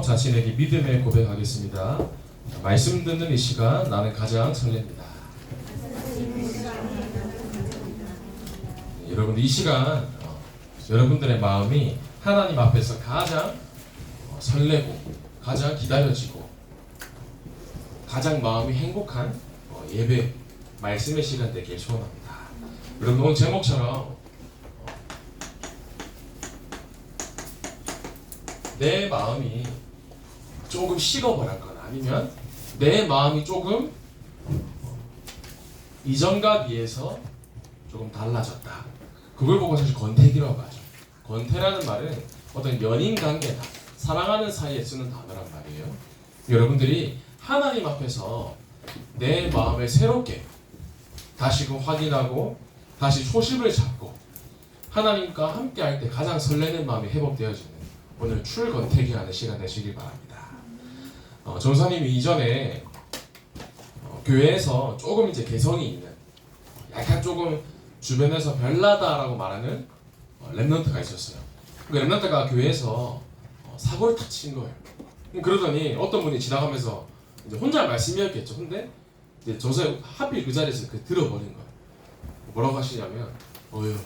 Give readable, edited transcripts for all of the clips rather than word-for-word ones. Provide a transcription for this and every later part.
마음으로 자신에게 믿음의 고백하겠습니다. 말씀 듣는 이 시간 나는 가장 설렙니다. 여러분들 이 시간 여러분들의 마음이 하나님 앞에서 가장 설레고 가장 기다려지고 가장 마음이 행복한 예배 말씀의 시간 되길 소원합니다. 여러분 오늘 제목처럼 내 마음이 조금 식어버렸거나 아니면 내 마음이 조금 이전과 비해서 조금 달라졌다. 그걸 보고 사실 권태기라고 하죠. 권태라는 말은 어떤 연인 관계나 사랑하는 사이에 쓰는 단어란 말이에요. 여러분들이 하나님 앞에서 내 마음을 새롭게 다시금 확인하고 다시 초심을 잡고 하나님과 함께 할 때 가장 설레는 마음이 회복되어지는 오늘 출권태기하는 시간 되시길 바랍니다. 전사님이 이전에 교회에서 조금 이제 개성이 있는 약간 조금 주변에서 별나다라고 말하는 랩런트가 있었어요. 그 랩런트가 교회에서 사고를 탁 친 거예요. 그러더니 어떤 분이 지나가면서 이제 혼자 말씀이었겠죠. 근데 이제 전사 하필 그 자리에서 들어버린 거예요. 뭐라고 하시냐면 어휴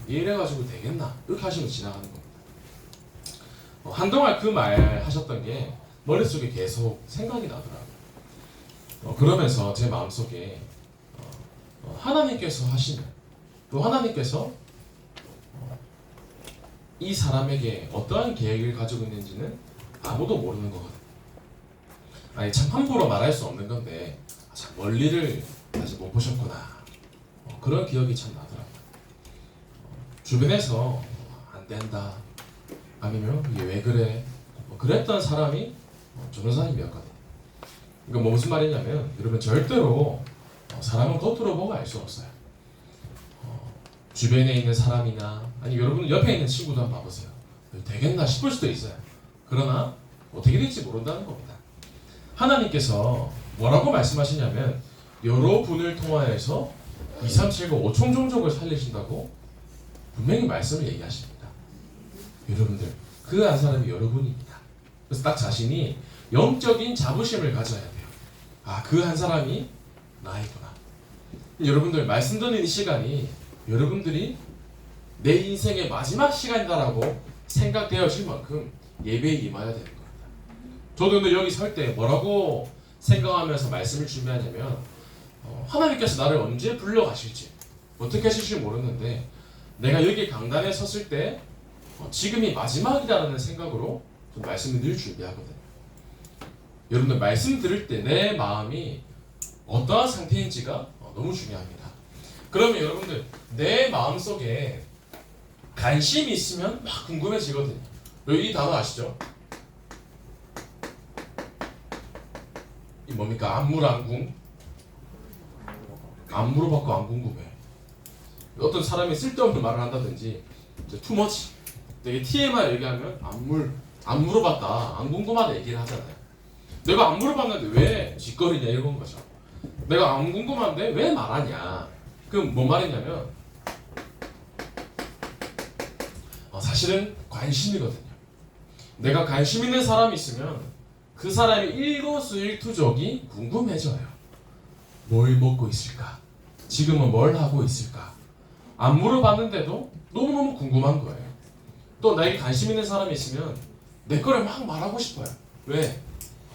이래가지고 되겠나 이렇게 하시고 지나가는 겁니다. 한동안 그 말 하셨던 게 머릿속에 계속 생각이 나더라고요. 그러면서 제 마음속에 하나님께서 하시는 또 하나님께서 이 사람에게 어떠한 계획을 가지고 있는지는 아무도 모르는 거거든요. 아니 참 함부로 말할 수 없는 건데 참 멀리를 아직 못 보셨구나 그런 기억이 참 나더라고요. 주변에서 안 된다 아니면 이게 왜 그래 그랬던 사람이 전도사님이었거든요. 그러니까 무슨 말이냐면 여러분 절대로 사람은 겉으로 보고 알 수 없어요. 주변에 있는 사람이나 아니 여러분 옆에 있는 친구도 한번 봐보세요. 되겠나 싶을 수도 있어요. 그러나 어떻게 될지 모른다는 겁니다. 하나님께서 뭐라고 말씀하시냐면 여러 분을 통하여서 2, 3, 7, 5 5총종족을 살리신다고 분명히 말씀을 얘기하십니다. 여러분들 그 한 사람이 여러분입니다. 그래서 딱 자신이 영적인 자부심을 가져야 돼요. 아, 그 한 사람이 나이구나. 여러분들 말씀 듣는 이 시간이 여러분들이 내 인생의 마지막 시간이다라고 생각되어질 만큼 예배에 임해야 되는 겁니다. 저도 근데 여기 설 때 뭐라고 생각하면서 말씀을 준비하냐면 하나님께서 나를 언제 불러가실지 어떻게 하실지 모르는데 내가 여기 강단에 섰을 때 지금이 마지막이다라는 생각으로 좀 말씀을 늘 준비하거든요. 여러분들 말씀 들을 때 내 마음이 어떠한 상태인지가 너무 중요합니다. 그러면 여러분들 내 마음속에 관심이 있으면 막 궁금해지거든요. 이 단어 아시죠? 이 뭡니까? 안물안궁? 안 물어봤고 안 궁금해. 어떤 사람이 쓸데없는 말을 한다든지 투머치 되게 TMI 얘기하면 안 물어봤다 안 궁금하다 얘기를 하잖아요. 내가 안 물어봤는데 왜 짓거리냐 이런 거죠. 내가 안 궁금한데 왜 말하냐. 그럼 뭔 말이냐면 사실은 관심이거든요. 내가 관심 있는 사람이 있으면 그 사람의 일거수일투족이 궁금해져요. 뭘 먹고 있을까? 지금은 뭘 하고 있을까? 안 물어봤는데도 너무너무 궁금한 거예요. 또 나에게 관심 있는 사람이 있으면 내 거를 막 말하고 싶어요. 왜?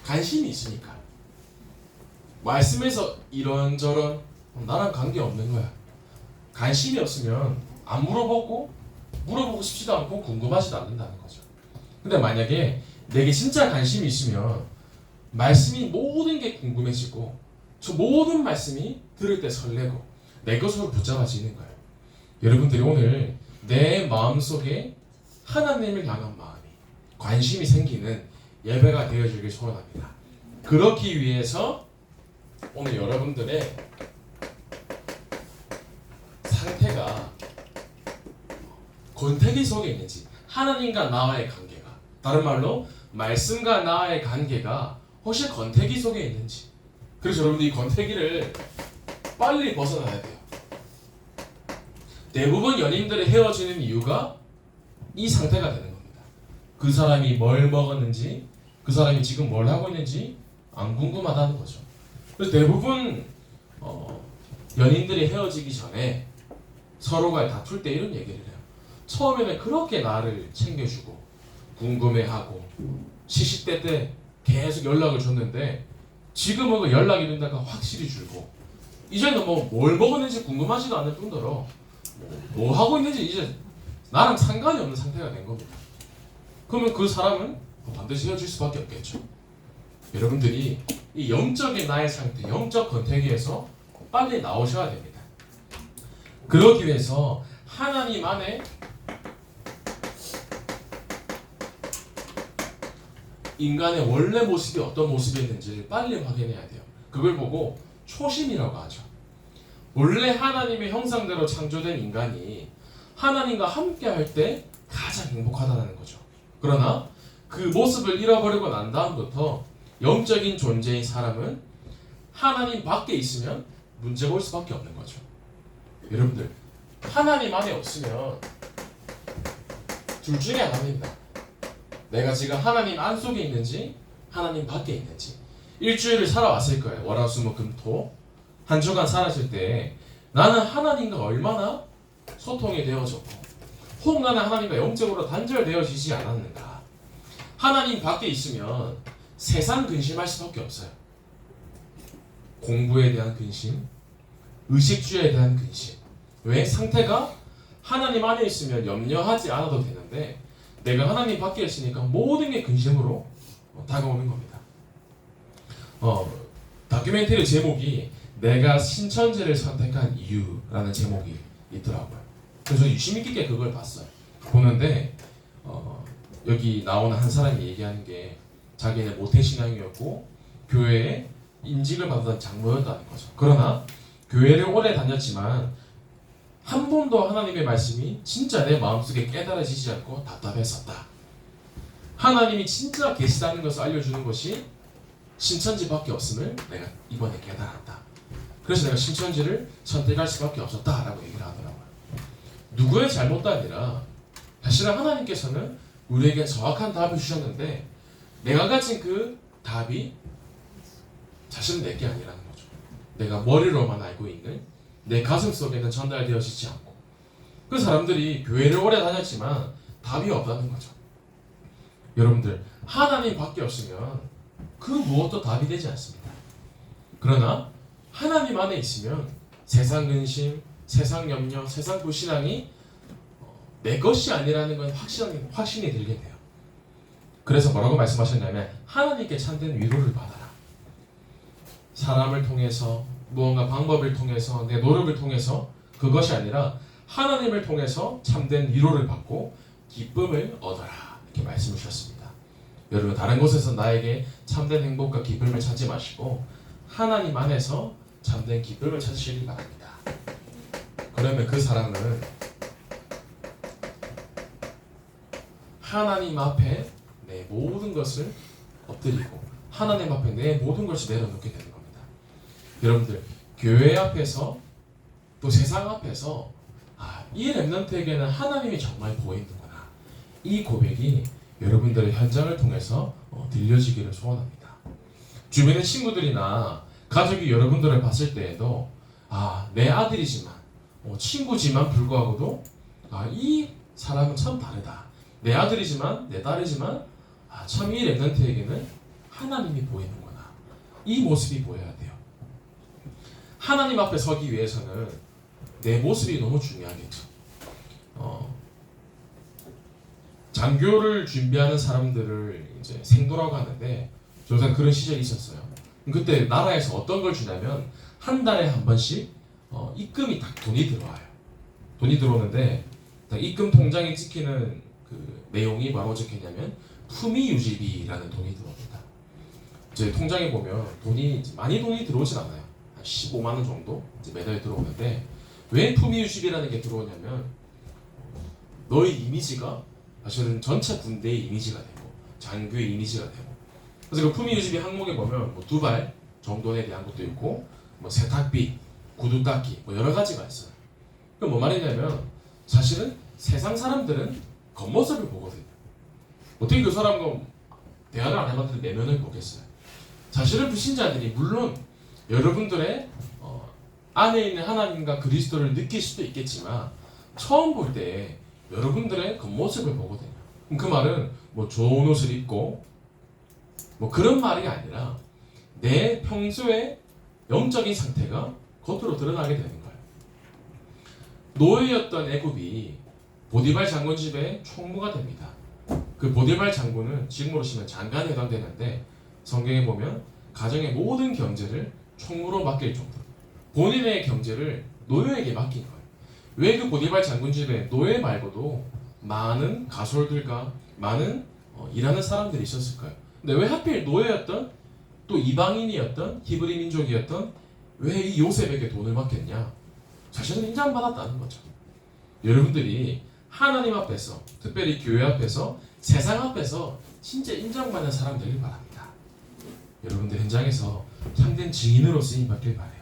관심이 있으니까. 말씀에서 이런저런 나랑 관계없는 거야. 관심이 없으면 안 물어보고 싶지도 않고 궁금하지도 않는다는 거죠. 근데 만약에 내게 진짜 관심이 있으면 말씀이 모든 게 궁금해지고 저 모든 말씀이 들을 때 설레고 내 것으로 붙잡아지는 거예요. 여러분들이 오늘 내 마음속에 하나님을 향한 마음이 관심이 생기는 예배가 되어주길 소원합니다. 그렇기 위해서 오늘 여러분들의 상태가 권태기 속에 있는지 하나님과 나와의 관계가 다른 말로 말씀과 나와의 관계가 혹시 권태기 속에 있는지 그래서 여러분들이 이 권태기를 빨리 벗어나야 돼요. 대부분 연인들이 헤어지는 이유가 이 상태가 되는 겁니다. 그 사람이 뭘 먹었는지 그 사람이 지금 뭘 하고 있는지 안 궁금하다는 거죠. 그래서 대부분 연인들이 헤어지기 전에 서로가 다툴 때 이런 얘기를 해요. 처음에는 그렇게 나를 챙겨주고 궁금해하고 시시때때 계속 연락을 줬는데 지금은 그 연락이 된다가 확실히 줄고 이제는 뭐 뭘 먹었는지 궁금하지도 않을 뿐더러 뭐 하고 있는지 이제 나랑 상관이 없는 상태가 된 겁니다. 그러면 그 사람은 반드시 헤어질 수밖에 없겠죠. 여러분들이 이 영적인 나의 상태, 영적 권태기에서 빨리 나오셔야 됩니다. 그러기 위해서 하나님 안에 인간의 원래 모습이 어떤 모습이었는지를 빨리 확인해야 돼요. 그걸 보고 초심이라고 하죠. 원래 하나님의 형상대로 창조된 인간이 하나님과 함께 할 때 가장 행복하다는 거죠. 그러나 그 모습을 잃어버리고 난 다음부터 영적인 존재인 사람은 하나님 밖에 있으면 문제가 올 수밖에 없는 거죠. 여러분들, 하나님 안에 없으면 둘 중에 하나입니다. 내가 지금 하나님 안 속에 있는지 하나님 밖에 있는지. 일주일을 살아왔을 거예요. 월화수목금토 한 주간 살았을 때 나는 하나님과 얼마나 소통이 되어졌고 혹 나는 하나님과 영적으로 단절되어지지 않았는가. 하나님 밖에 있으면 세상 근심할 수밖에 없어요. 공부에 대한 근심, 의식주에 대한 근심. 왜? 상태가 하나님 안에 있으면 염려하지 않아도 되는데 내가 하나님 밖에 있으니까 모든 게 근심으로 다가오는 겁니다. 다큐멘터리 제목이 내가 신천지를 선택한 이유라는 제목이 있더라고요. 그래서 유심히 깊게 그걸 봤어요. 보는데 여기 나오는 한 사람이 얘기하는 게 자기는 모태신앙이었고 교회에 인직을 받았던 장로였다는 거죠. 그러나 교회를 오래 다녔지만 한 번도 하나님의 말씀이 진짜 내 마음속에 깨달아지지 않고 답답했었다. 하나님이 진짜 계시다는 것을 알려주는 것이 신천지밖에 없음을 내가 이번에 깨달았다. 그래서 내가 신천지를 선택할 수밖에 없었다라고 얘기를 하더라고요. 누구의 잘못도 아니라 사실은 하나님께서는 우리에게 정확한 답을 주셨는데 내가 가진 그 답이 사실은 내게 아니라는 거죠. 내가 머리로만 알고 있는 내 가슴 속에는 전달되어지지 않고 그 사람들이 교회를 오래 다녔지만 답이 없다는 거죠. 여러분들, 하나님 밖에 없으면 그 무엇도 답이 되지 않습니다. 그러나 하나님 안에 있으면 세상 근심, 세상 염려, 세상 불신앙이 내 것이 아니라는 건 확신이 들게 돼요. 그래서 뭐라고 말씀하셨냐면 하나님께 참된 위로를 받아라. 사람을 통해서 무언가 방법을 통해서 내 노력을 통해서 그것이 아니라 하나님을 통해서 참된 위로를 받고 기쁨을 얻어라. 이렇게 말씀을 주셨습니다. 여러분, 다른 곳에서 나에게 참된 행복과 기쁨을 찾지 마시고 하나님 안에서 참된 기쁨을 찾으시기 바랍니다. 그러면 그 사람은 하나님 앞에 내 모든 것을 엎드리고 하나님 앞에 내 모든 것을 내려놓게 되는 겁니다. 여러분들, 교회 앞에서 또 세상 앞에서 이 렘넌트에게는 하나님이 정말 보이는구나. 이 고백이 여러분들의 현장을 통해서 들려지기를 소원합니다. 주변의 친구들이나 가족이 여러분들을 봤을 때에도 내 아들이지만 친구지만 불구하고도 이 사람은 참 다르다. 내 아들이지만 내 딸이지만 참 이 렘넌트에게는 하나님이 보이는구나. 이 모습이 보여야 돼요. 하나님 앞에 서기 위해서는 내 모습이 너무 중요하겠죠. 장교를 준비하는 사람들을 이제 생도라고 하는데 저는 그런 시절이 있었어요. 그때 나라에서 어떤 걸 주냐면 한 달에 한 번씩 입금이 딱 돈이 들어와요. 돈이 들어오는데 입금 통장에 찍히는 그 내용이 뭐라고 적혀있냐면 품위유지비라는 돈이 들어옵니다. 제 통장에 보면 많이 돈이 들어오진 않아요. 한 15만 원 정도 매달 들어오는데 왜 품위유지비라는 게 들어오냐면 너의 이미지가 사실은 전체 군대의 이미지가 되고 장교의 이미지가 되고 그래서 그 품위유지비 항목에 보면 뭐 두발 정돈에 대한 것도 있고 뭐 세탁비, 구두 닦기 뭐 여러 가지가 있어요. 그럼 뭐 말이냐면 사실은 세상 사람들은 겉모습을 보거든요. 어떻게 그 사람과 대화를 안 해봤는데 내면을 보겠어요. 사실은 불신자들이 물론 여러분들의 안에 있는 하나님과 그리스도를 느낄 수도 있겠지만 처음 볼 때 여러분들의 겉모습을 보거든요. 그럼 그 말은 뭐 좋은 옷을 입고 뭐 그런 말이 아니라 내 평소의 영적인 상태가 겉으로 드러나게 되는 거예요. 노예였던 애굽이 보디발 장군 집의 총무가 됩니다. 그 보디발 장군은 지금으로 치면 장관에 해당되는데 성경에 보면 가정의 모든 경제를 총무로 맡길 정도. 본인의 경제를 노예에게 맡긴 거예요. 왜 그 보디발 장군 집에 노예 말고도 많은 가솔들과 많은 일하는 사람들이 있었을까요? 근데 왜 하필 노예였던 또 이방인이었던 히브리 민족이었던 왜 이 요셉에게 돈을 맡겼냐? 사실은 인정받았다는 거죠. 여러분들이 하나님 앞에서 특별히 교회 앞에서 세상 앞에서 진짜 인정받는 사람 되길 바랍니다. 여러분들 현장에서 참된 증인으로 쓰임 받길 바래요.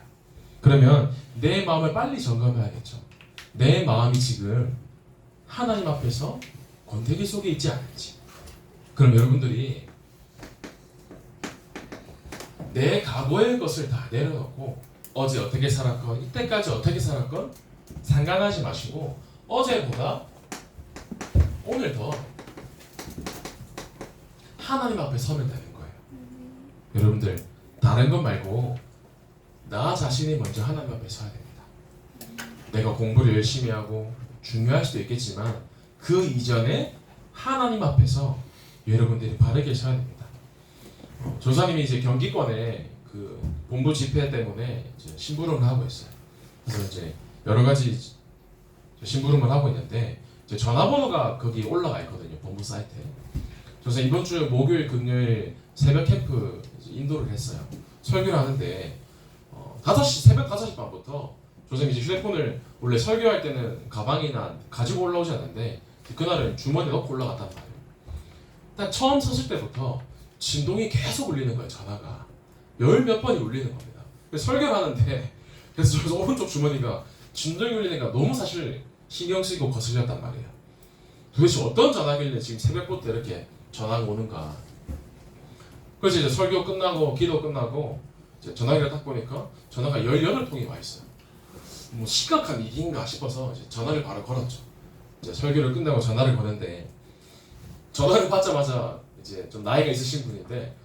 그러면 내 마음을 빨리 점검해야겠죠. 내 마음이 지금 하나님 앞에서 권태기 속에 있지 않은지. 그럼 여러분들이 내 과거의 것을 다 내려놓고 어제 어떻게 살았건 이때까지 어떻게 살았건 상관하지 마시고 어제보다 오늘 더 하나님 앞에 서면 되는 거예요. 여러분들 다른 것 말고 나 자신이 먼저 하나님 앞에 서야 됩니다. 내가 공부를 열심히 하고 중요할 수도 있겠지만 그 이전에 하나님 앞에서 여러분들이 바르게 서야 됩니다. 조사님이 이제 경기권에 그 본부 집회 때문에 이제 심부름을 하고 있어요. 그래서 이제 여러 가지 심부름을 하고 있는데 이제 전화번호가 거기 올라가 있거든요. 본부 사이트에. 그래서 이번 주 목요일, 금요일 새벽 캠프 인도를 했어요. 설교를 하는데 5시 새벽 5시 반부터 조선이 이제 휴대폰을 원래 설교할 때는 가방이나 가지고 올라오지 않는데 그날은 주머니에 넣고 올라갔단 말이에요. 딱 처음 섰을 때부터 진동이 계속 울리는 거예요. 전화가 열 몇 번이 울리는 겁니다. 그래서 설교를 하는데 그래서 저 오른쪽 주머니가 진동이 울리니까 너무 사실 신경 쓰이고 거슬렸단 말이에요. 도대체 어떤 전화길래 지금 새벽부터 이렇게 전화가 오는가. 그래서 이제 설교 끝나고 기도 끝나고 이제 전화기를 딱 보니까 전화가 18통이 와 있어요. 뭐 심각한 일인가 싶어서 이제 전화를 바로 걸었죠. 이제 설교를 끝나고 전화를 거는데 전화를 받자마자 이제 좀 나이가 있으신 분인데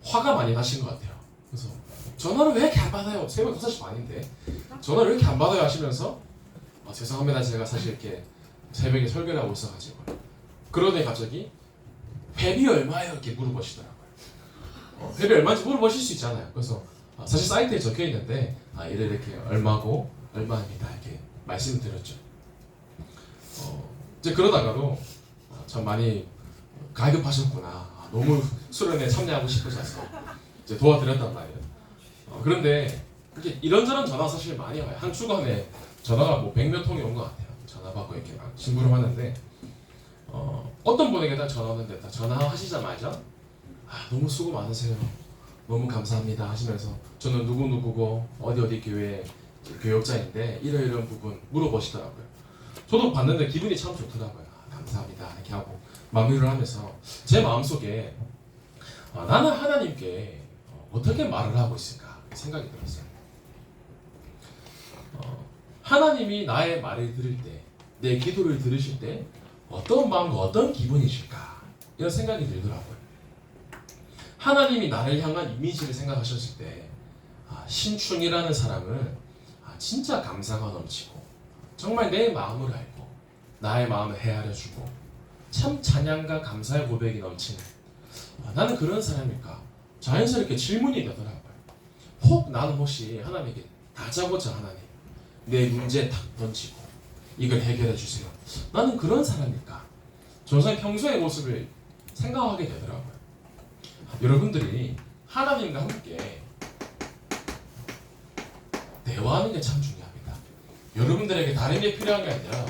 화가 많이 나신 것 같아요. 그래서 전화를 왜 이렇게 안 받아요? 새벽 5시 반인데 전화를 왜 이렇게 안 받아요? 하시면서 죄송합니다. 제가 사실 이렇게 새벽에 설교를 하고 있어가지고 그러더니 갑자기 회비 얼마예요? 이렇게 물어보시더라고요. 회비 얼마인지 물어보실 수 있잖아요. 그래서 사실 사이트에 적혀 있는데 이렇게 얼마고 얼마입니다. 이렇게 말씀을 드렸죠. 이제 그러다가도 참 많이 갈급하셨구나. 너무 수련회에 참여하고 싶으셔서 이제 도와드렸단 말이에요. 그런데 이런저런 전화 사실 많이 와요. 한 주간에 전화가 뭐 100몇 통이 온 것 같아요. 전화 받고 이렇게 막 심부름 하는데 어떤 분에게 딱 전화 오는데 딱 전화하시자마자 너무 수고 많으세요. 너무 감사합니다 하시면서 저는 누구누구고 어디 교회 교역자인데 이런 부분 물어보시더라고요. 저도 봤는데 기분이 참 좋더라고요. 감사합니다 이렇게 하고 마무리를 하면서 제 마음속에 나는 하나님께 어떻게 말을 하고 있을까 생각이 들었어요. 하나님이 나의 말을 들을 때, 내 기도를 들으실 때 어떤 마음과 어떤 기분이실까 이런 생각이 들더라고요. 하나님이 나를 향한 이미지를 생각하셨을 때 신충이라는 사람은 진짜 감사가 넘치고 정말 내 마음을 알고 나의 마음을 헤아려주고 참 찬양과 감사의 고백이 넘치는 나는 그런 사람일까 자연스럽게 질문이 되더라고요. 혹 나는 혹시 하나님에게 다짜고짜 하나님 내 문제 탁 던지고 이걸 해결해 주세요. 나는 그런 사람일까? 저는 평소의 모습을 생각하게 되더라고요. 여러분들이 하나님과 함께 대화하는 게 참 중요합니다. 여러분들에게 다른 게 필요한 게 아니라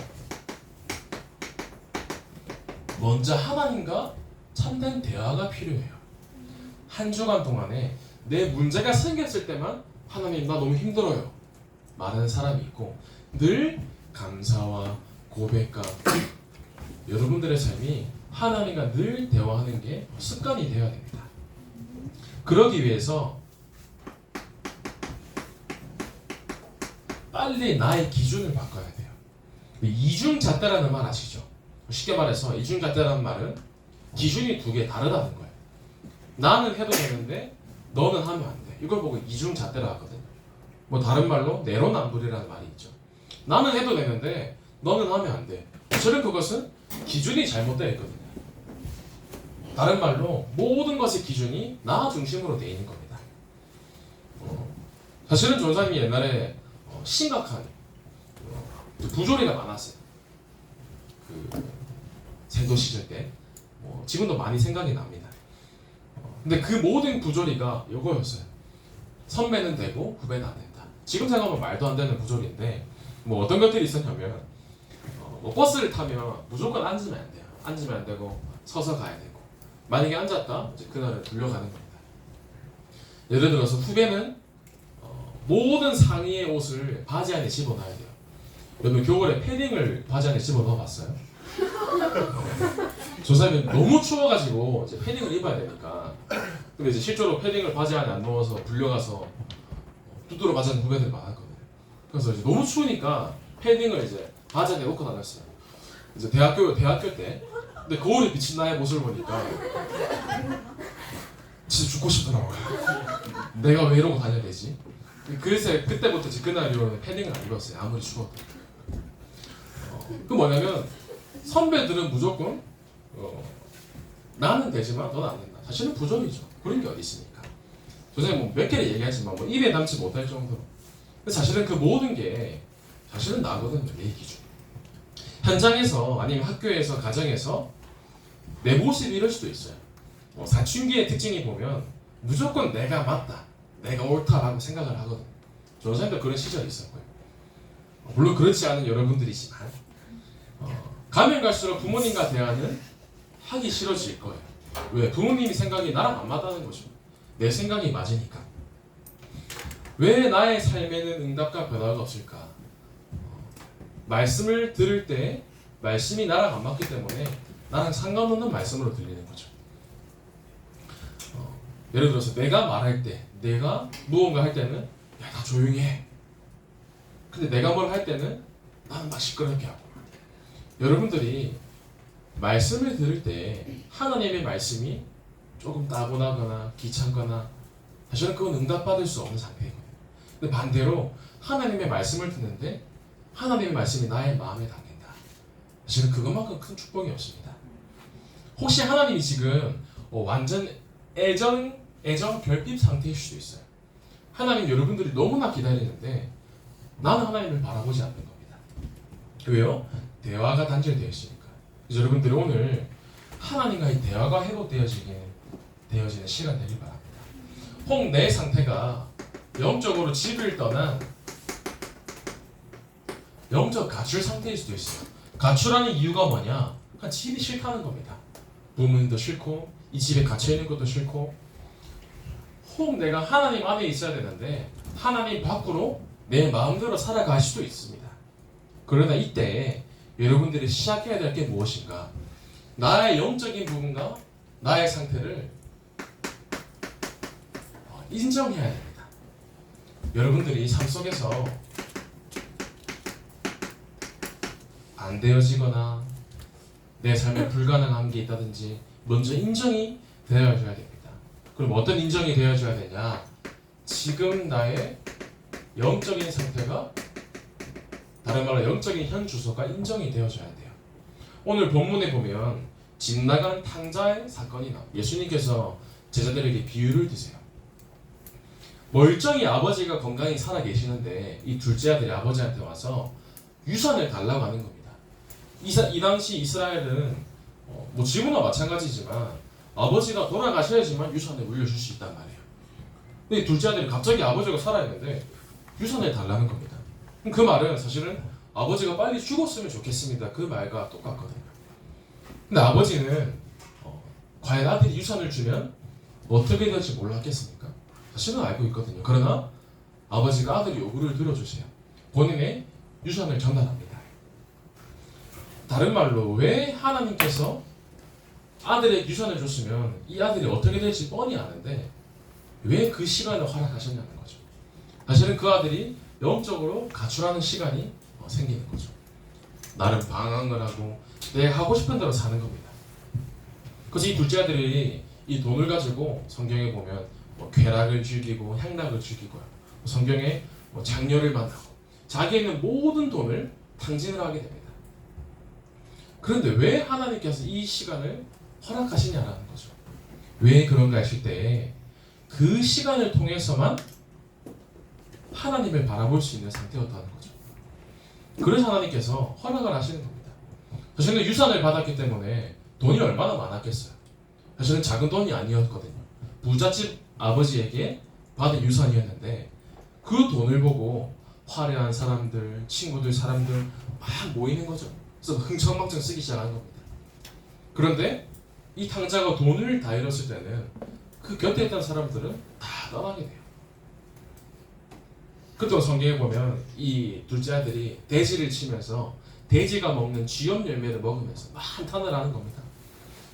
먼저 하나님과 참된 대화가 필요해요. 한 주간 동안에 내 문제가 생겼을 때만 하나님 나 너무 힘들어요 말하는 사람이 있고 늘 감사와 고백과 여러분들의 삶이 하나님과 늘 대화하는 게 습관이 되어야 됩니다. 그러기 위해서 빨리 나의 기준을 바꿔야 돼요. 이중잣대라는 말 아시죠? 쉽게 말해서 이중잣대라는 말은 기준이 두 개 다르다는 거예요. 나는 해도 되는데 너는 하면 안 돼. 이걸 보고 이중잣대라 하거든요. 뭐 다른 말로 내로남불이라는 말이 있죠. 나는 해도 되는데 너는 하면 안 돼. 사실은 그것은 기준이 잘못되어 있거든요. 다른 말로 모든 것의 기준이 나 중심으로 되어 있는 겁니다. 사실은 전사님이 옛날에 심각한 부조리가 많았어요. 그 생도 시절 때 지금도 많이 생각이 납니다. 근데 그 모든 부조리가 이거였어요. 선배는 되고 후배는 안 된다. 지금 생각하면 말도 안 되는 부조리인데 뭐 어떤 것들이 있었냐면 뭐 버스를 타면 무조건 앉으면 안 돼요. 앉으면 안 되고 서서 가야 되고 만약에 앉았다 이제 그날은 불려가는 겁니다. 예를 들어서 후배는 모든 상의의 옷을 바지 안에 집어넣어야 돼요. 여러분 겨울에 패딩을 바지 안에 집어넣어 봤어요? 조사님은 너무 추워가지고 이제 패딩을 입어야 되니까. 근데 이제 실제로 패딩을 바지 안에 안 넣어서 불려가서 두드러 맞은 후배들 많았거든요. 그래서 이제 너무 추우니까 패딩을 이제 바지 안에 놓고 다녔어요. 이제 대학교 때. 근데 거울에 비친 나의 모습을 보니까 진짜 죽고 싶더라고요. 내가 왜 이러고 다녀야 되지? 그래서 그때부터 이제 그날 이후로는 패딩을 안 입었어요. 아무리 추워도. 그 뭐냐면 선배들은 무조건 나는 되지만 너는 안 된다. 사실은 부정이죠. 그런 게 어디 있습니까? 선생님 뭐 몇 개를 얘기하지만 뭐 입에 담지 못할 정도로. 근데 사실은 그 모든 게 사실은 나거든요. 내 기준. 현장에서 아니면 학교에서 가정에서 내 모습이 이럴 수도 있어요. 사춘기의 특징이 보면 무조건 내가 맞다, 내가 옳다라고 생각을 하거든요. 저도 그런 시절이 있었고요. 물론 그렇지 않은 여러분들이지만 가면 갈수록 부모님과 대화는 하기 싫어질 거예요. 왜? 부모님이 생각이 나랑 안 맞다는 거죠. 내 생각이 맞으니까. 왜 나의 삶에는 응답과 변화가 없을까? 말씀을 들을 때 말씀이 나랑 안 맞기 때문에 나랑 상관없는 말씀으로 들리는 거죠. 예를 들어서 내가 말할 때, 내가 무언가 할 때는 야, 나 조용히 해. 근데 내가 뭘 할 때는 나는 막 시끄럽게 하고. 여러분들이 말씀을 들을 때 하나님의 말씀이 조금 따분하거나 귀찮거나 사실은 그건 응답받을 수 없는 상태이거든요. 근데 반대로 하나님의 말씀을 듣는데 하나님의 말씀이 나의 마음에 담긴다. 사실은 그것만큼 큰 축복이 없습니다. 혹시 하나님이 지금 완전 애정 결핍 상태일 수도 있어요. 하나님 여러분들이 너무나 기다리는데 나는 하나님을 바라보지 않는 겁니다. 왜요? 대화가 단절되어 있으니까. 그래서 여러분들이 오늘 하나님과의 대화가 회복되어지는 시간 되길 바랍니다. 혹 내 상태가 영적으로 집을 떠난 영적 가출 상태일 수도 있어요. 가출하는 이유가 뭐냐? 그냥 집이 싫다는 겁니다. 부모님도 싫고 이 집에 갇혀있는 것도 싫고 혹 내가 하나님 안에 있어야 되는데 하나님 밖으로 내 마음대로 살아갈 수도 있습니다. 그러나 이때 여러분들이 시작해야 될 게 무엇인가? 나의 영적인 부분과 나의 상태를 인정해야 됩니다. 여러분들이 삶 속에서 안 되어지거나 내 삶에 불가능한 게 있다든지 먼저 인정이 되어줘야 됩니다. 그럼 어떤 인정이 되어줘야 되냐? 지금 나의 영적인 상태가 다른 말로 영적인 현 주소가 인정이 되어줘야 돼요. 오늘 본문에 보면 집 나간 탕자의 사건이 나옵니다. 예수님께서 제자들에게 비유를 드세요. 멀쩡히 아버지가 건강히 살아 계시는데 이 둘째 아들이 아버지한테 와서 유산을 달라고 하는 겁니다. 이 당시 이스라엘은 뭐 지금과 마찬가지지만 아버지가 돌아가셔야지만 유산을 물려줄 수 있단 말이에요. 근데 이 둘째 아들이 갑자기 아버지가 살아있는데 유산을 달라는 겁니다. 그 말은 사실은 아버지가 빨리 죽었으면 좋겠습니다. 그 말과 똑같거든요. 근데 아버지는 과연 아들이 유산을 주면 어떻게 될지 몰랐겠습니까? 사실은 알고 있거든요. 그러나 아버지가 아들 요구를 들어주세요. 본인의 유산을 전달합니다. 다른 말로 왜 하나님께서 아들에게 유산을 줬으면 이 아들이 어떻게 될지 뻔히 아는데 왜 그 시간을 허락하셨냐는 거죠. 사실은 그 아들이 영적으로 가출하는 시간이 생기는 거죠. 나름 방황을 하고 내가 하고 싶은 대로 사는 겁니다. 그래서 이 둘째 아들이 이 돈을 가지고 성경에 보면 쾌락을 즐기고 향락을 즐기고요. 성경에 장녀를 만나고 자기에 있는 모든 돈을 탕진을 하게 됩니다. 그런데 왜 하나님께서 이 시간을 허락하시냐라는 거죠. 왜 그런가 했을 때 그 시간을 통해서만 하나님을 바라볼 수 있는 상태였다는 거죠. 그래서 하나님께서 허락을 하시는 겁니다. 사실은 유산을 받았기 때문에 돈이 얼마나 많았겠어요. 사실은 작은 돈이 아니었거든요. 부잣집 아버지에게 받은 유산이었는데 그 돈을 보고 화려한 사람들, 친구들, 사람들 막 모이는 거죠. 그래서 흥청망청 쓰기 시작하는 겁니다. 그런데 이 탕자가 돈을 다 잃었을 때는 그 곁에 있던 사람들은 다 떠나게 돼요. 그때 성경에 보면 이 둘째 아들이 돼지를 치면서 돼지가 먹는 쥐염 열매를 먹으면서 막 한탄을 하는 겁니다.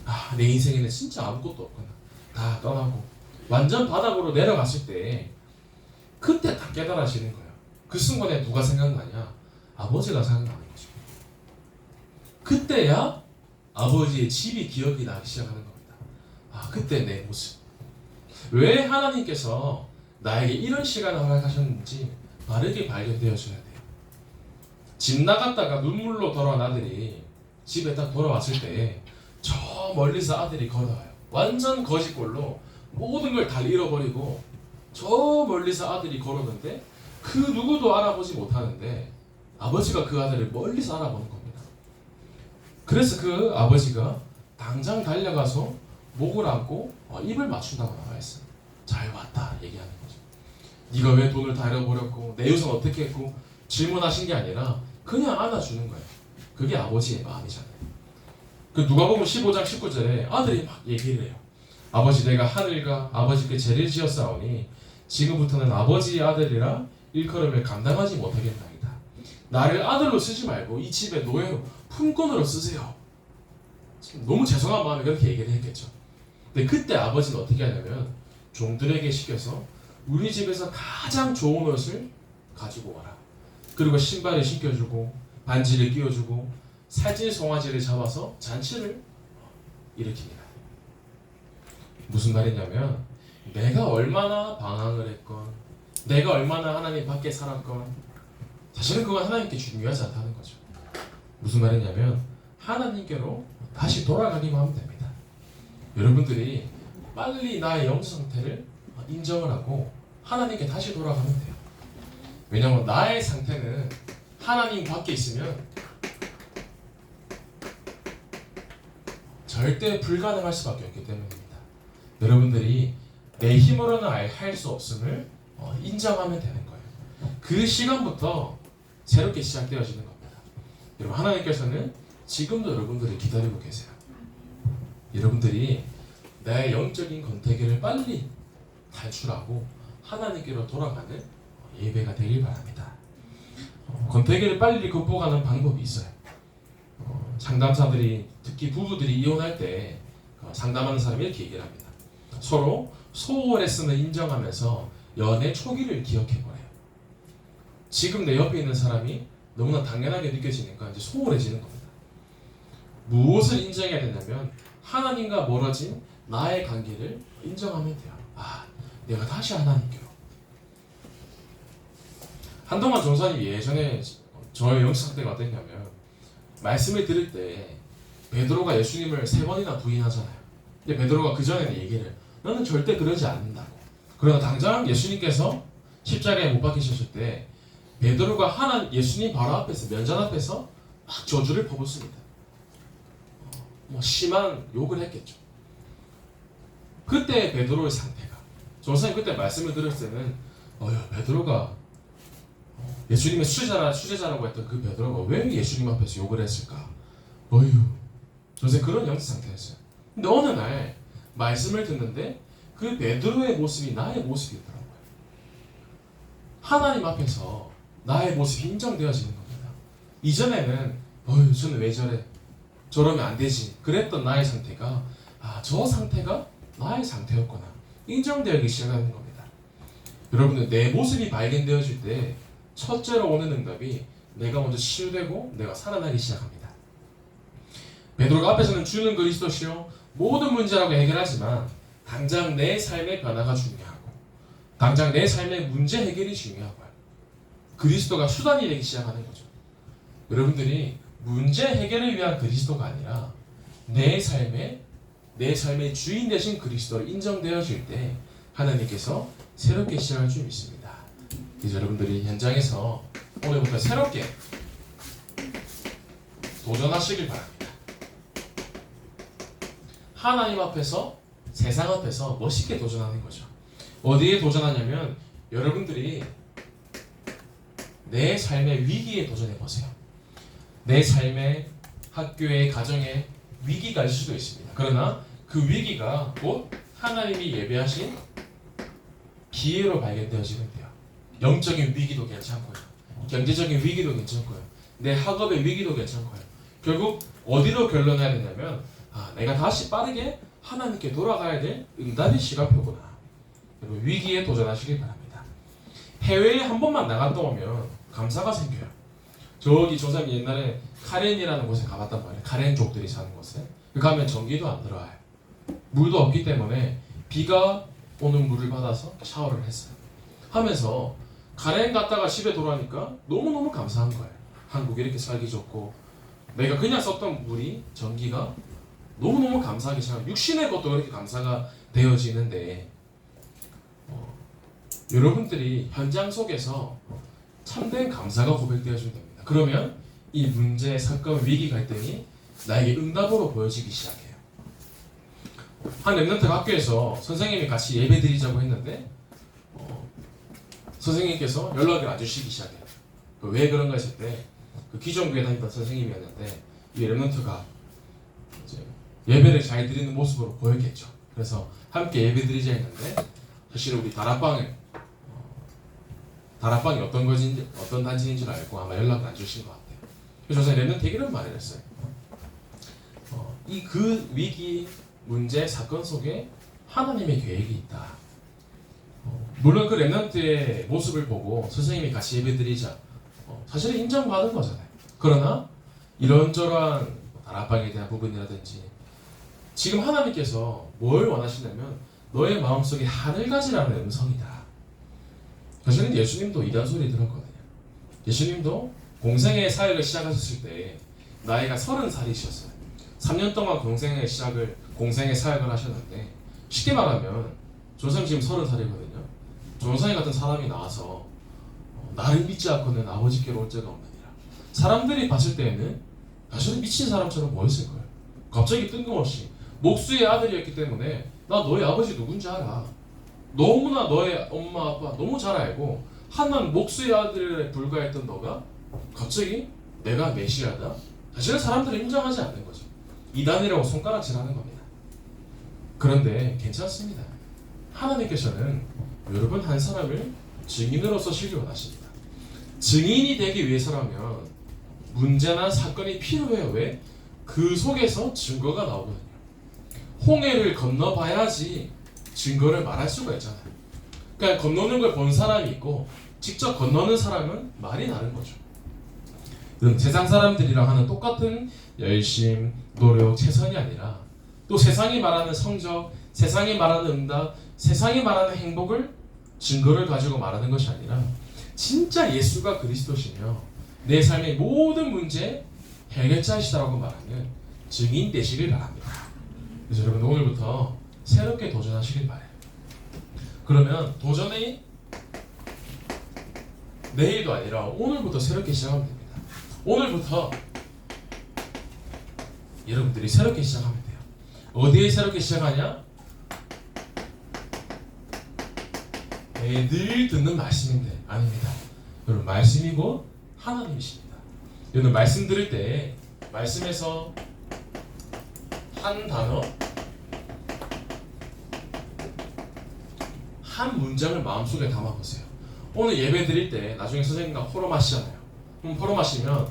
아, 내 인생에는 진짜 아무것도 없구나. 다 떠나고 완전 바닥으로 내려갔을 때 그때 다 깨달아지는 거예요. 그 순간에 누가 생각나냐? 아버지가 생각나는 거죠. 그때야 아버지의 집이 기억이 나기 시작하는 겁니다. 아, 그때 내 모습. 왜 하나님께서 나에게 이런 시간을 허락하셨는지 바르게 발견되어져야 돼요. 집 나갔다가 눈물로 돌아온 아들이 집에 딱 돌아왔을 때 저 멀리서 아들이 걸어와요. 완전 거짓골로 모든 걸 다 잃어버리고 저 멀리서 아들이 걸었는데 그 누구도 알아보지 못하는데 아버지가 그 아들을 멀리서 알아보는 겁니다. 그래서 그 아버지가 당장 달려가서 목을 안고 입을 맞춘다고 나와 있어요. 잘 왔다 얘기하는 거죠. 네가 왜 돈을 다 잃어버렸고 내 유산 어떻게 했고 질문하신 게 아니라 그냥 안아주는 거예요. 그게 아버지의 마음이잖아요. 그 누가복음 15장 19절에 아들이 막 얘기를 해요. 아버지, 내가 하늘과 아버지께 죄를 지었사오니 지금부터는 아버지의 아들이라 일컬음을 감당하지 못하겠나이다. 나를 아들로 쓰지 말고 이 집의 노예로 품꾼으로 쓰세요. 너무 죄송한 마음에 그렇게 얘기를 했겠죠. 근데 그때 아버지는 어떻게 하냐면 종들에게 시켜서 우리 집에서 가장 좋은 옷을 가지고 와라. 그리고 신발을 신겨주고 반지를 끼워주고 살찐 송아지를 잡아서 잔치를 일으킵니다. 무슨 말이냐면 내가 얼마나 방황을 했건 내가 얼마나 하나님 밖에 살았건 사실은 그건 하나님께 중요하지 않다는 거죠. 무슨 말이냐면 하나님께로 다시 돌아가기만 하면 됩니다. 여러분들이 빨리 나의 영적 상태를 인정을 하고 하나님께 다시 돌아가면 돼요. 왜냐하면 나의 상태는 하나님 밖에 있으면 절대 불가능할 수밖에 없기 때문입니다. 여러분들이 내 힘으로는 할 수 없음을 인정하면 되는 거예요. 그 시간부터 새롭게 시작되어지는 겁니다. 여러분, 하나님께서는 지금도 여러분들을 기다리고 계세요. 여러분들이 내 영적인 권태기를 빨리 탈출하고 하나님께로 돌아가는 예배가 되길 바랍니다. 권태기를 빨리 극복하는 방법이 있어요. 상담사들이 특히 부부들이 이혼할 때 상담하는 사람이 이렇게 얘기를 합니다. 서로 소홀했음을 인정하면서 연애 초기를 기억해보래요. 지금 내 옆에 있는 사람이 너무나 당연하게 느껴지니까 이제 소홀해지는 겁니다. 무엇을 인정해야 되냐면 하나님과 멀어진 나의 관계를 인정하면 돼요. 아, 내가 다시 하나님께로. 한동안 전사님 예전에 저의 영적 상태가 어땠냐면 말씀을 들을 때 베드로가 예수님을 3번이나 부인하잖아요. 근데 베드로가 그 전에는 얘기를 너는 절대 그러지 않는다고. 그러나 당장 예수님께서 십자가에 못 박히셨을 때 베드로가 예수님 바로 앞에서 면전 앞에서 막 저주를 퍼붓습니다. 심한 욕을 했겠죠. 그때 베드로의 상태가 전사님 그때 말씀을 들을 때는 베드로가 예수님의 수제자라고 했던 그 베드로가 왜 예수님 앞에서 욕을 했을까? 전사님 그런 영적 상태였어요. 근데 어느 날 말씀을 듣는데 그 베드로의 모습이 나의 모습이더라고요. 하나님 앞에서 나의 모습이 인정되어지는 겁니다. 이전에는 저는 왜 저래? 저러면 안 되지. 그랬던 나의 상태가 저 상태가 나의 상태였구나 인정되기 시작하는 겁니다. 여러분들 내 모습이 발견되어질 때 첫째로 오는 응답이 내가 먼저 치유되고 내가 살아나기 시작합니다. 베드로가 앞에서는 주는 그리스도시요 모든 문제라고 해결하지만 당장 내 삶의 변화가 중요하고 당장 내 삶의 문제 해결이 중요하고요. 그리스도가 수단이 되기 시작하는 거죠. 여러분들이 문제 해결을 위한 그리스도가 아니라 내 삶의 주인 되신 그리스도로 인정되어질 때 하나님께서 새롭게 시작할 줄 믿습니다. 그래서 여러분들이 현장에서 오늘부터 새롭게 도전하시길 바랍니다. 하나님 앞에서 세상 앞에서 멋있게 도전하는 거죠. 어디에 도전하냐면 여러분들이 내 삶의 위기에 도전해 보세요. 내 삶의 학교의 가정에 위기가 있을 수도 있습니다. 그러나 그 위기가 곧 하나님이 예배하신 기회로 발견되어지면 돼요. 영적인 위기도 괜찮고요. 경제적인 위기도 괜찮고요. 내 학업의 위기도 괜찮고요. 결국 어디로 결론해야 되냐면 내가 다시 빠르게 하나님께 돌아가야 될 응답의 시간표구나. 여러분 위기에 도전하시길 바랍니다. 해외에 한 번만 나갔다 오면 감사가 생겨요. 저기 조상이 옛날에 카렌이라는 곳에 가봤단 말이에요. 카렌족들이 사는 곳에. 가면 전기도 안 들어와요. 물도 없기 때문에 비가 오는 물을 받아서 샤워를 했어요. 하면서 카렌 갔다가 집에 돌아오니까 너무너무 감사한 거예요. 한국이 이렇게 살기 좋고 내가 그냥 썼던 물이 전기가 너무너무 감사하게 참 육신의 것도 그렇게 감사가 되어지는데 여러분들이 현장 속에서 참된 감사가 고백되어지면 됩니다. 그러면 이 문제, 사건, 위기, 갈등이 나에게 응답으로 보여지기 시작해요. 한 랩런트 학교에서 선생님이 같이 예배 드리자고 했는데 선생님께서 연락을 안 주시기 시작해요. 왜 그런가 했을 때 그 기존교회 다니던 선생님이었는데 이 랩런트가 예배를 잘 드리는 모습으로 보였겠죠. 그래서 함께 예배 드리자 했는데 사실 우리 다락방이 어떤 것인지 어떤 단체인 줄 알고 아마 연락을 안 주신 것 같아요. 그래서 저는 랩런트에게 이런 말을 했어요. 이 그 위기, 문제, 사건 속에 하나님의 계획이 있다. 물론 그 랩런트의 모습을 보고 선생님이 같이 예배 드리자 사실은 인정받은 거잖아요. 그러나 이런저런 다락방에 대한 부분이라든지 지금 하나님께서 뭘 원하시냐면 너의 마음속에 하늘가지라는 음성이다. 사실은 예수님도 이런 소리 들었거든요. 예수님도 공생의 사역을 시작하셨을 때 나이가 30살이셨어요. 3년 동안 공생의 사역을 하셨는데 쉽게 말하면 조선 지금 30살이거든요. 조선이 같은 사람이 나와서 나를 믿지 않고는 아버지께로 올 자가 없느니라. 사람들이 봤을 때에는 사실은 미친 사람처럼 보였을 거예요. 갑자기 뜬금없이 목수의 아들이었기 때문에 나 너의 아버지 누군지 알아. 너무나 너의 엄마 아빠 너무 잘 알고 한낱 목수의 아들에 불과했던 너가 갑자기 내가 메시아다? 사실은 사람들은 인정하지 않는 거죠. 이단이라고 손가락질하는 겁니다. 그런데 괜찮습니다. 하나님께서는 여러분 한 사람을 증인으로 쓰시길 원하십니다. 증인이 되기 위해서라면 문제나 사건이 필요해요. 왜? 그 속에서 증거가 나오거든요. 홍해를 건너봐야지 증거를 말할 수가 있잖아요. 그러니까 건너는 걸 본 사람이 있고 직접 건너는 사람은 말이 다른 거죠. 세상 사람들이랑 하는 똑같은 열심, 노력, 최선이 아니라 또 세상이 말하는 성적, 세상이 말하는 응답, 세상이 말하는 행복을 증거를 가지고 말하는 것이 아니라 진짜 예수가 그리스도시며 내 삶의 모든 문제 해결자이시다라고 말하는 증인 되시길 바랍니다. 그래서 여러분 오늘부터 새롭게 도전하시길 바라요. 그러면 도전이 내일도 아니라 오늘부터 새롭게 시작하면 됩니다. 오늘부터 여러분들이 새롭게 시작하면 돼요. 어디에 새롭게 시작하냐? 늘 듣는 말씀인데 아닙니다. 여러분 말씀이 곧 하나님이십니다. 여러분 말씀 들을 때 말씀에서 한 단어 한 문장을 마음속에 담아보세요. 오늘 예배 드릴 때 나중에 선생님과 포럼 하시잖아요. 그럼 포럼 하시면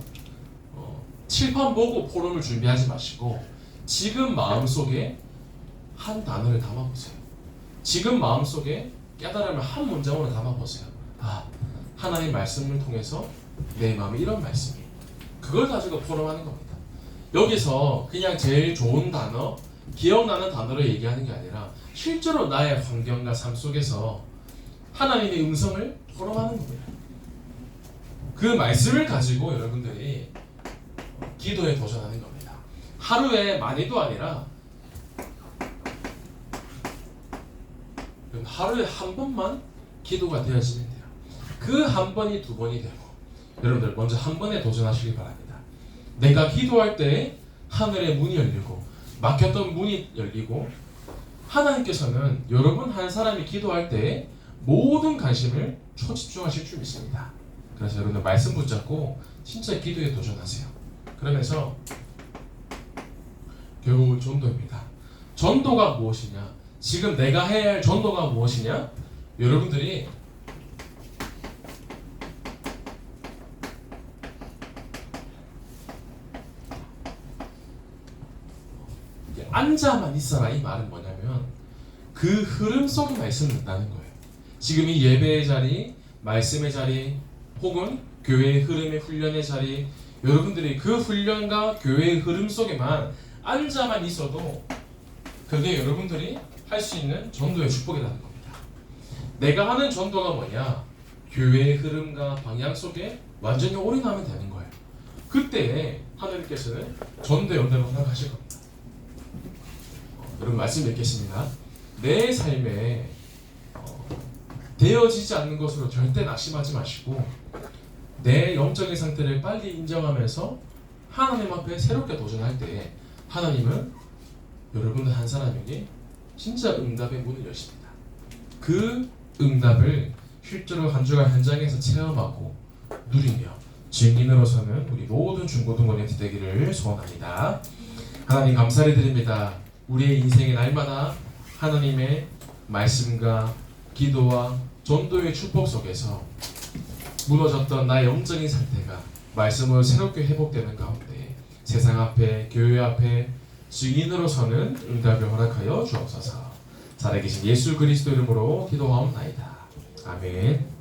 칠판 보고 포럼을 준비하지 마시고 지금 마음속에 한 단어를 담아보세요. 지금 마음속에 깨달음을 한 문장으로 담아보세요. 아, 하나님 말씀을 통해서 내 마음에 이런 말씀이, 그걸 가지고 포럼하는 겁니다. 여기서 그냥 제일 좋은 단어, 기억나는 단어를 얘기하는 게 아니라 실제로 나의 환경과 삶 속에서 하나님의 음성을 포럼하는 겁니다. 그 말씀을 가지고 여러분들이 기도에 도전하는 겁니다. 하루에 많이도 아니라 하루에 한 번만 기도가 되어지면 돼요. 그 한 번이 두 번이 되고, 여러분들 먼저 한 번에 도전하시기 바랍니다. 내가 기도할 때 하늘의 문이 열리고 막혔던 문이 열리고, 하나님께서는 여러분 한 사람이 기도할 때 모든 관심을 초집중하실 줄 믿습니다. 그래서 여러분들 말씀 붙잡고 진짜 기도에 도전하세요. 그러면서 결국 전도입니다. 전도가 무엇이냐? 지금 내가 해야 할 전도가 무엇이냐? 여러분들이 앉아만 있어라, 이 말은 뭐냐면 그 흐름 속에만 있으면 된다는 거예요. 지금 이 예배의 자리, 말씀의 자리, 혹은 교회의 흐름의 훈련의 자리, 여러분들이 그 훈련과 교회의 흐름 속에만 앉아만 있어도 그게 여러분들이 할 수 있는 전도의 축복이라는 겁니다. 내가 하는 전도가 뭐냐? 교회의 흐름과 방향 속에 완전히 올인하면 되는 거예요. 그때 하나님께서는 전도의 연대로 허락하실 겁니다. 여러분 말씀 맺겠습니다. 내 삶에 되어지지 않는 것으로 절대 낙심하지 마시고, 내 영적인 상태를 빨리 인정하면서 하나님 앞에 새롭게 도전할 때 하나님은 여러분들 한 사람에게 진짜 응답의 문을 여십니다. 그 응답을 실제로 한 주간 현장에서 체험하고 누리며 증인으로서는 우리 모든 중고등원이 되기를 소원합니다. 하나님 감사를 드립니다. 우리의 인생의 날마다 하나님의 말씀과 기도와 전도의 축복 속에서 무너졌던 나의 영적인 상태가 말씀으로 새롭게 회복되는 가운데 세상 앞에, 교회 앞에 증인으로서는 응답을 허락하여 주옵소서. 살아계신 예수 그리스도 이름으로 기도하옵나이다. 아멘.